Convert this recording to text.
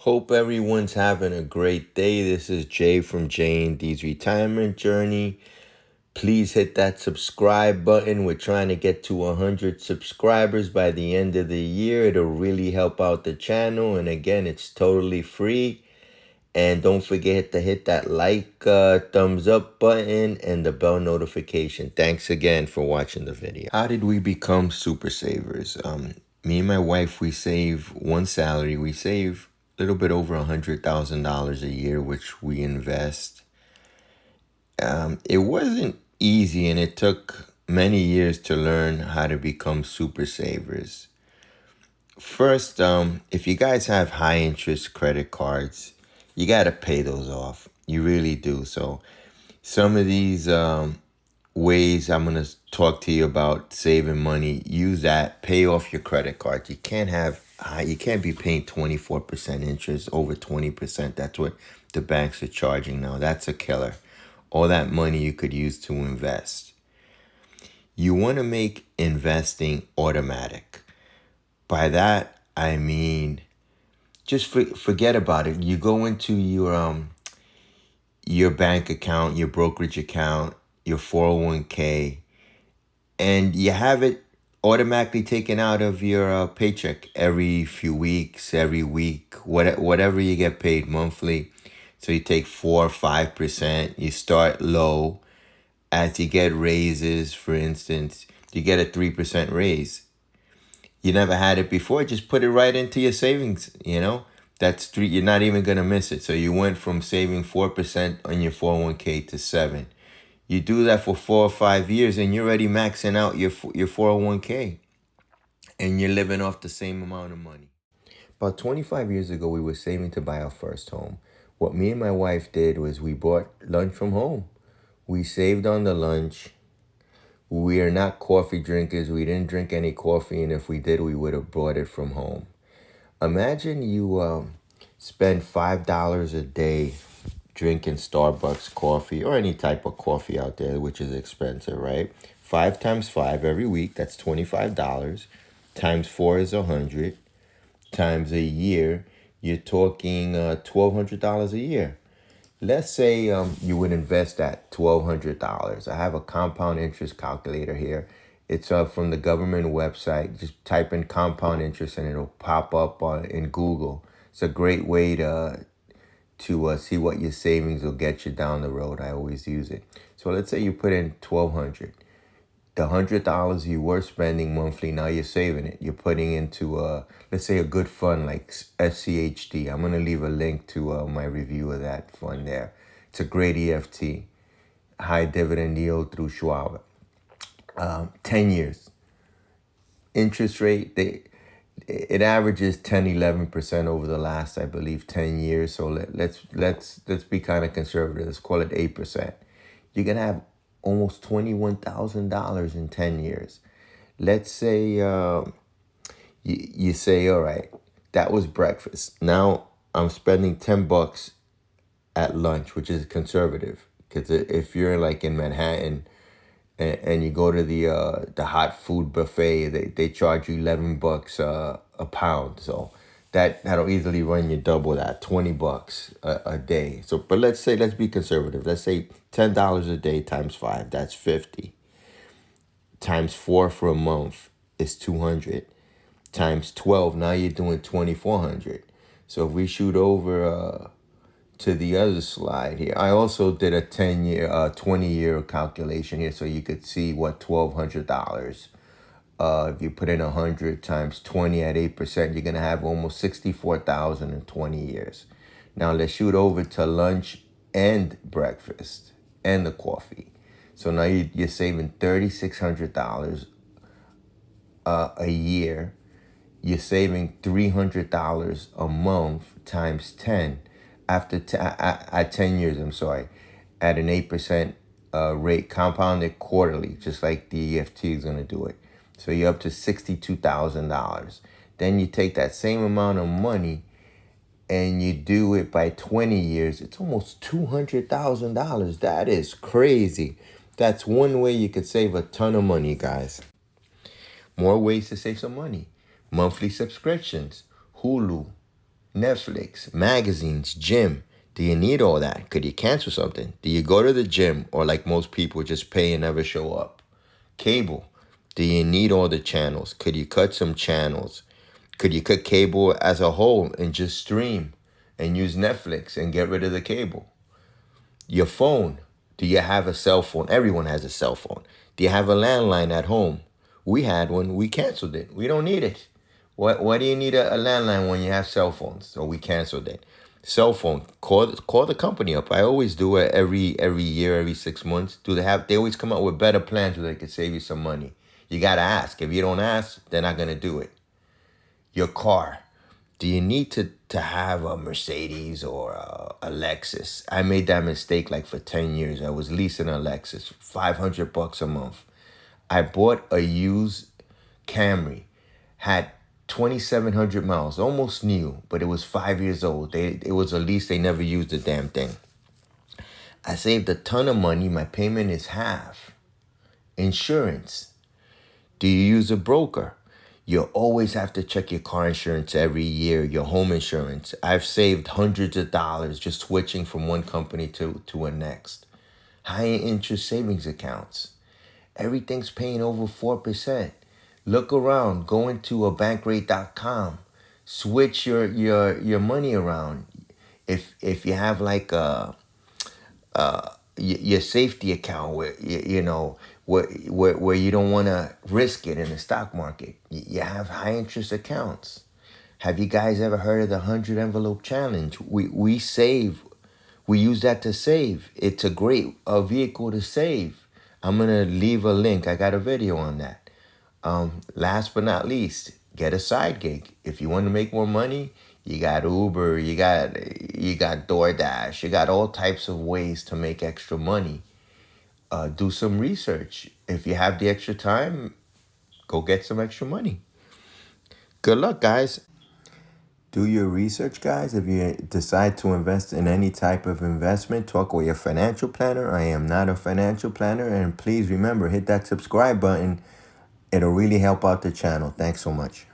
Hope everyone's having a great day. This is Jay from J&D's Retirement Journey. Please hit that subscribe button. We're trying to get to 100 subscribers by the end of the year. It'll really help out the channel. And again, it's totally free. And don't forget to hit that thumbs up button and the bell notification. Thanks again for watching the video. How did we become super savers? Me and my wife, we save one salary. We save a little bit over $100,000 a year, which we invest. It wasn't easy, and it took many years to learn how to become super savers. First, if you guys have high interest credit cards, you got to pay those off. You really do. So some of these ways I'm going to talk to you about saving money, use that, pay off your credit cards. You can't be paying 24% interest, over 20%. That's what the banks are charging now. That's a killer. All that money you could use to invest. You want to make investing automatic. By that, I mean, just forget about it. You go into your bank account, your brokerage account, your 401k, and you have it automatically taken out of your paycheck every few weeks, every week, whatever you get paid monthly. So you take 4 or 5%. You start low. As you get raises, for instance, you get a 3% raise. You never had it before, just put it right into your savings, That's 3, you're not even going to miss it. So you went from saving 4% on your 401k to 7. You do that for 4 or 5 years and you're already maxing out your 401k. And you're living off the same amount of money. About 25 years ago, we were saving to buy our first home. What me and my wife did was we bought lunch from home. We saved on the lunch. We are not coffee drinkers. We didn't drink any coffee, and if we did, we would have bought it from home. Imagine you spend $5 a day drinking Starbucks coffee or any type of coffee out there, which is expensive, right? 5 times 5 every week, that's $25. Times 4 is 100. Times a year, you're talking $1,200 a year. Let's say you would invest that $1,200. I have a compound interest calculator here. It's from the government website. Just type in compound interest and it'll pop up in Google. It's a great way to see what your savings will get you down the road. I always use it. So let's say you put in $1,200. The $100 you were spending monthly, now you're saving it. You're putting into let's say a good fund like SCHD. I'm going to leave a link to my review of that fund there. It's a great EFT, high dividend yield through Schwab. 10 years. Interest rate, it averages 10-11% over the last, I believe, 10 years. So let's be kind of conservative. Let's call it 8%. You're going to have almost $21,000 in 10 years. Let's say you say, all right, that was breakfast. Now I'm spending $10 at lunch, which is conservative. Because if you're like in Manhattan and you go to the hot food buffet, they charge you $11 a pound. So that'll easily run you double that, $20 a day. So, but let's be conservative. Let's say $10 a day times 5, that's 50. Times 4 for a month is 200. Times 12, now you're doing 2,400. So if we shoot over to the other slide here, I also did a 20-year calculation here, so you could see what $1,200. If you put in 100 times 20 at 8%, you're going to have almost 64,000 in 20 years. Now let's shoot over to lunch and breakfast and the coffee. So now you're saving $3,600 a year. You're saving $300 a month times 10 at 10 years, at an 8% rate, compounded quarterly, just like the EFT is going to do it. So you're up to $62,000. Then you take that same amount of money and you do it by 20 years. It's almost $200,000. That is crazy. That's one way you could save a ton of money, guys. More ways to save some money. Monthly subscriptions. Hulu, Netflix, magazines, gym. Do you need all that? Could you cancel something? Do you go to the gym or like most people just pay and never show up? Cable. Do you need all the channels? Could you cut some channels? Could you cut cable as a whole and just stream and use Netflix and get rid of the cable? Your phone. Do you have a cell phone? Everyone has a cell phone. Do you have a landline at home? We had one. We canceled it. We don't need it. Why do you need a landline when you have cell phones? So we canceled it. Cell phone. Call the company up. I always do it every year, every 6 months. They always come out with better plans where they could save you some money. You gotta ask. If you don't ask, they're not gonna do it. Your car. Do you need to have a Mercedes or a Lexus? I made that mistake like for 10 years. I was leasing a Lexus, $500 a month. I bought a used Camry, had 2,700 miles, almost new, but it was 5 years old. It was a lease, they never used the damn thing. I saved a ton of money. My payment is half. Insurance. Do you use a broker? You always have to check your car insurance every year, your home insurance. I've saved hundreds of dollars just switching from one company to a next. High interest savings accounts. Everything's paying over 4%. Look around, go into a bankrate.com. Switch your money around. If you have like your safety account where where you don't want to risk it in the stock market. You have high interest accounts. Have you guys ever heard of the 100 envelope challenge? We save. We use that to save. It's a great vehicle to save. I'm gonna leave a link. I got a video on that. Last but not least, get a side gig. If you want to make more money, you got Uber, you got DoorDash, you got all types of ways to make extra money. Do some research. If you have the extra time, go get some extra money. Good luck, guys. Do your research, guys. If you decide to invest in any type of investment, talk with your financial planner. I am not a financial planner. And please remember, hit that subscribe button. It'll really help out the channel. Thanks so much.